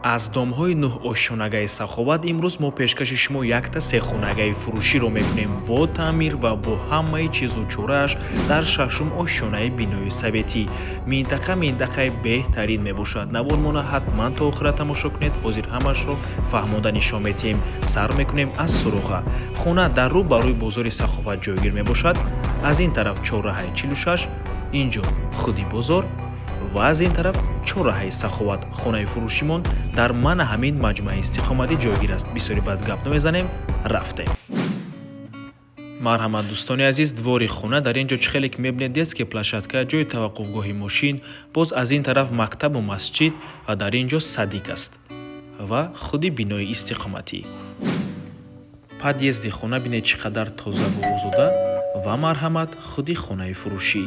аз домҳои 9 ошшонагаи саховат имрӯз мо пешкаши шумо якта сехонагаи фурӯширо мекунем бо таъмир ва бо ҳамаи чизу чорааш дар шашум ошшонаи бинои советӣ. Минтақаи беҳтарин мебошад. Наволмона ҳатман то охира тамошо кунед. ҳозир ҳамаашро фаҳмода нишон медиҳем. Сар мекунем аз суруға. Хона дар рӯ ба рӯи бозори саховат ҷойгир мебошад. Аз ин тараф чорраҳаи 46, инҷо худи бозор ва аз ин тараф чорраҳаи саховат. Хонаи фурӯшимон дар мана ҳамин маҷмӯаи истиқоматӣ ҷойгир аст. Бисёри бад гап намезанем, рафтем. Марҳамат дӯстони азиз, двори хона дар ин ҷо чӣ хеле ки мебинед детская площадка, ҷои таваққуфгоҳи мошин, боз аз ин тараф мактабу масҷид ва дар ин ҷо садик аст ва худи бинои истиқоматӣ. Подъезди хона бинед чӣ қадар тоза ва озода ва марҳамат худи хонаи фурӯшӣ.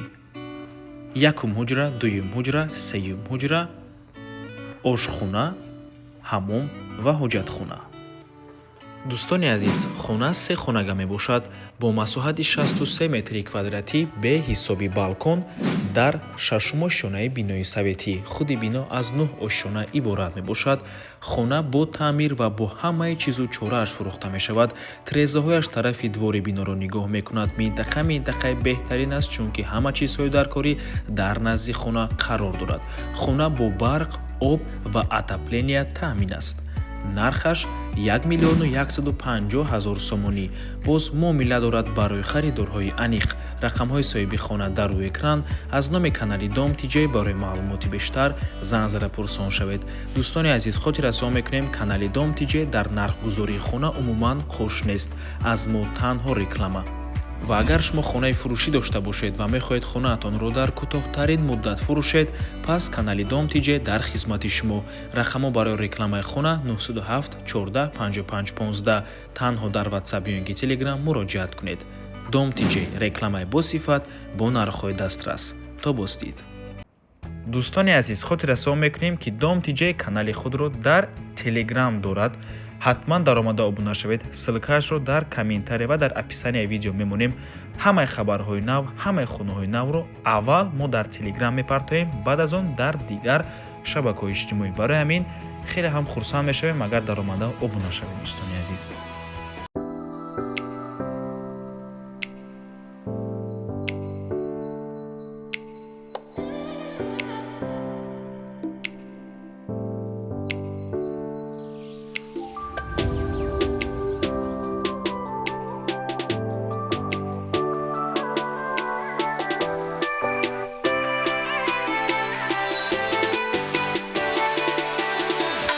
Якум ҳуҷра, дуюм ҳуҷра, сеюм ҳуҷра, ошхона, ҳаммом ва ҳоҷатхона. дӯстони азиз, хона се хонага мебошад бо масоҳати 63 метри квадратӣ бе ҳисоби балкон дар шашум ошшонаи бинои советӣ. Худи бино аз 9 ошшона иборат мебошад. хона бо таъмир ва бо ҳамаи чизу чорааш фурӯхта мешавад. тирезаҳояш тарафи двори биноро нигоҳ мекунад. Минтақаи беҳтарин аст, чунки ҳама чизҳои даркорӣ дар назди хона қарор дорад. хона бо барқ, об ва отопления таъмин аст. нархаш 1,150,000 сомонӣ. боз муомила дорад барои харидорҳои аниқ. рақамҳои соҳиби хона дар рӯи экран. аз номи канали Дом Тиҷей барои маълумоти бештар зан зада пурсон шавед. дӯстони азиз, хотиррасо мекунем канали Дом Тиҷей дар нархгузории хона умуман қош нест. аз мо танҳо реклама. ва агар шумо хонаи фурӯшӣ дошта бошед ва мехоҳед хонаатонро дар кӯтоҳтарин муддат фурӯшед, пас канали Дом Тиҷей дар хизмати шумо. рақамҳо барои рекламаи хона 907 14 55 15. танҳо дар WhatsApp ё инки Telegram муроҷиат кунед. Дом Тиҷей, рекламаи босифат бо нархҳои дастрас. То боздид. дӯстони азиз, хотиррасо мекунем ки Дом Тиҷей канали худро дар Telegram дорад. ҳатман даромада обуна шавед. ссилкаашро дар комментария ва дар описанияи видео мемонем. ҳамаи хабарҳои нав, ҳамаи хонаҳои навро аввал мо дар Telegram мепартоем, баъд аз он дар дигар шабакаҳои иҷтимоӣ. барои ҳамин хеле ҳам хурсанд мешавем агар даромада обуна шавед. дӯстони азиз.